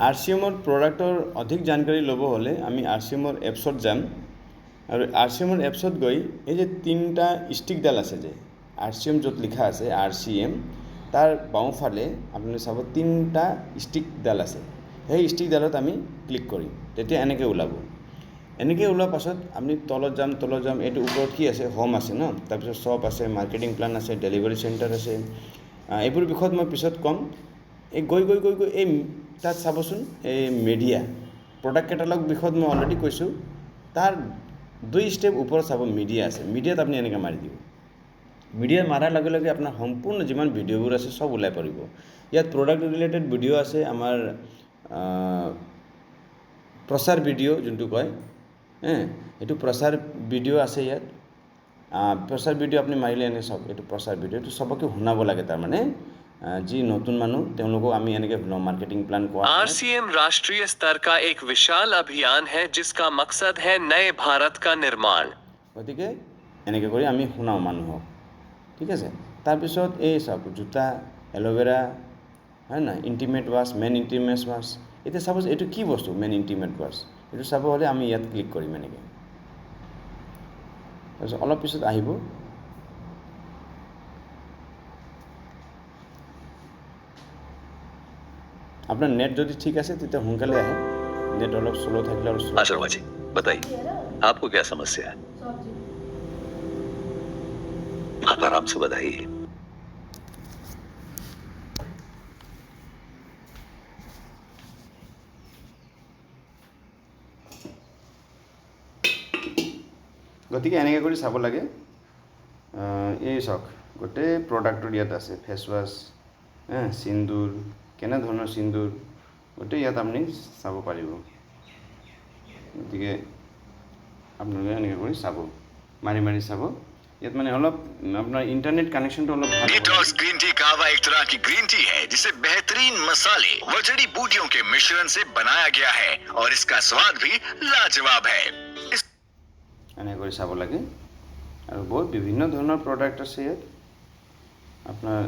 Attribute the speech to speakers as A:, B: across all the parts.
A: RCMৰ প্ৰডাক্টৰ অধিক জানকাৰী ল'ব হ'লে আমি RCMৰ এপছত যাম আৰু RCMৰ এপছত গৈ এই যে তিনিটা ষ্টিকডাল আছে যে RCM য'ত লিখা আছে RCM তাৰ বাওঁফালে আপুনি চাব তিনিটা ষ্টিকডাল আছে সেই ষ্টিকডালত আমি ক্লিক কৰিম তেতিয়া এনেকৈ ওলাব এনেকৈ ওলোৱাৰ পাছত আমি তলত যাম এইটো ওপৰত কি আছে হোম আছে ন তাৰপিছত শ্বপ আছে মাৰ্কেটিং প্লান আছে ডেলিভাৰী চেণ্টাৰ আছে এইবোৰ বিষয়ত মই পিছত ক'ম এই গৈ এই তাত চাবচোন এই মিডিয়া প্ৰডাক্ট কেটালগ বিষয়ত মই অলৰেডি কৈছোঁ তাৰ 2 ষ্টেপ ওপৰত চাব মিডিয়া আছে মিডিয়াত আপুনি এনেকৈ মাৰি দিব মিডিয়া মাৰাৰ লগে লগে আপোনাৰ সম্পূৰ্ণ যিমান ভিডিঅ'বোৰ আছে সব ওলাই পৰিব ইয়াত প্ৰডাক্ট ৰিলেটেড ভিডিঅ' আছে আমাৰ প্ৰচাৰ ভিডিঅ' যোনটো কয় এইটো প্ৰচাৰ ভিডিঅ' আছে ইয়াত প্ৰচাৰ ভিডিঅ' আপুনি মাৰিলে এনে সব এইটো প্ৰচাৰ ভিডিঅ' এইটো সবকে শুনাব লাগে তাৰমানে जी नतुन मानु तेमलोगों आमी यानी के मार्केटिंग प्लान को
B: RCM राष्ट्रीय स्तर का एक विशाल अभियान है जिसका मकसद है नए भारत का निर्माण
A: गति के यानी के कोई आमी हुना मानु हो ठीक है से तार पिछोत ए सब जूता एलोवेरा है ना intimate wash main intimate wash इते सपोज एटू की वस्तु मेन इंटीमेट वाश एटू सब होले आमी यात क्लिक करी माने के তাৰপিছত অলপ পিছত আহিব अपना नेट जो ठीक है तो हुनकाले है नेट अलग स्लो थकले और स्लो
B: शर्मा जी बताइए आपको क्या समस्या है आप आराम से बताइए
A: गति के एनेके करि चाब लागे এই চাওক গোটে প্ৰডাক্টৰ ইয়াত আছে ফেস ওয়াশ সিন্দুৰ কেনে ধৰণৰ সিন্দুৰ গোটে ইয়াত আপুনি চাব পাৰিব গতিকে আপোনালোকে এনেকৈ কৰি চাব মাৰি চাব ইয়াত মানে অলপ আপোনাৰ ইন্টারনেট কানেকশনটো অলপ ভাল
C: डिटॉक्स ग्रीन टी कहवा एक तरह की ग्रीन टी है जिसे बेहतरीन मसाले व जड़ी बूटियों के मिश्रण से बनाया गया है और इसका स्वाद भी लाजवाब है
A: এনেকৈ কৰি চাব লাগে আৰু বহুত বিভিন্ন ধৰণৰ প্ৰডাক্ট আছে ইয়াত আপোনাৰ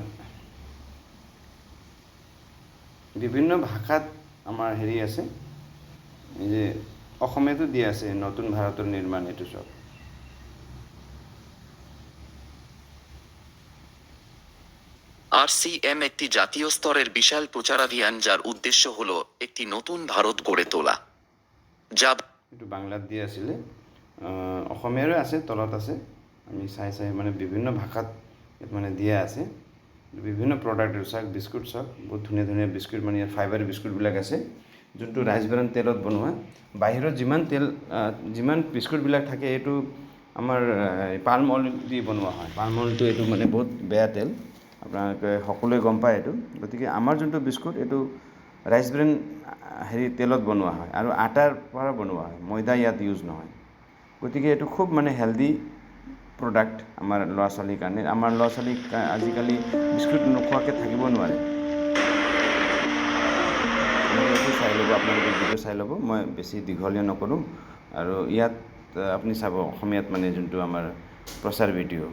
A: বিভিন্ন ভাষাত আমাৰ হেৰি আছে এই যে অসমীয়াটো দিয়া আছে নতুন ভাৰতৰ নিৰ্মাণ এটো সব
D: RCM একটি জাতীয় স্তরের বিশাল প্রচারাভিযান যার উদ্দেশ্য হলো একটি নতুন ভারত গড়ে তোলা যা
A: এটো বাংলাত দিয়া আছিল অসমীয়াৰে আছে তলত আছে আমি চাই মানে বিভিন্ন ভাষাত মানে দিয়া আছে বিভিন্ন প্ৰডাক্ট চাক বিস্কুট চাক বহুত ধুনীয়া বিস্কুট মানে ফাইবাৰ বিস্কুট বিলাক আছে যোনটো ৰাইচ ব্ৰান তেলত বনোৱা বাহিৰত যিমান তেল যিমান বিস্কুট বিলাক থাকে এটো আমাৰ পালম অইল দি বনোৱা হয় পালম অইলটো এটো মানে বহুত বেয়া তেল আপোনালোকে সকলোৱে গম পায় এটো গতিকে আমাৰ যোনটো বিস্কুট এটো ৰাইচ ব্ৰান হেৰি তেলত বনোৱা হয় আৰু আটাৰ পৰা বনোৱা হয় ময়দা ইয়াত ইউজ নহয় গতিকে এটো খুব মানে হেলদি প্ৰডাক্ট আমাৰ ল'ৰা ছোৱালীৰ কাৰণে আমাৰ ল'ৰা ছোৱালীক আজিকালি বিস্কুট নোখোৱাকৈ থাকিব নোৱাৰে এইটো চাই ল'ব আপোনালোকে ভিডিঅ' চাই ল'ব মই বেছি দীঘলীয়া নকৰোঁ আৰু ইয়াত আপুনি চাব অসমীয়াত মানে যোনটো আমাৰ প্ৰচাৰ ভিডিঅ'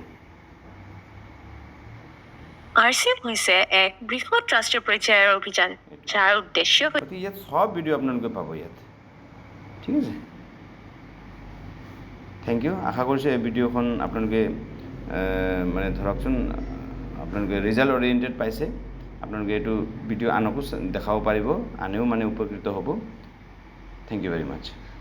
E: RCM হৈছে এক বৃহৎ ৰাষ্ট্ৰীয় পৰ্যায়ৰ অভিযান যাৰ উদ্দেশ্য
A: ইয়াত সব ভিডিঅ' আপোনালোকে পাব ইয়াত ঠিক আছে थैंक यू आशा কৰিছোঁ এই ভিডিঅ'খন আপোনালোকে মানে ধৰকচোন আপোনালোকে ৰিজাল্ট ওৰিয়েণ্টেড পাইছে আপোনালোকে এইটো ভিডিঅ' আনকো দেখাব পাৰিব আনেও মানে উপকৃত হ'ব থ্যাংক ইউ ভেৰি মাচ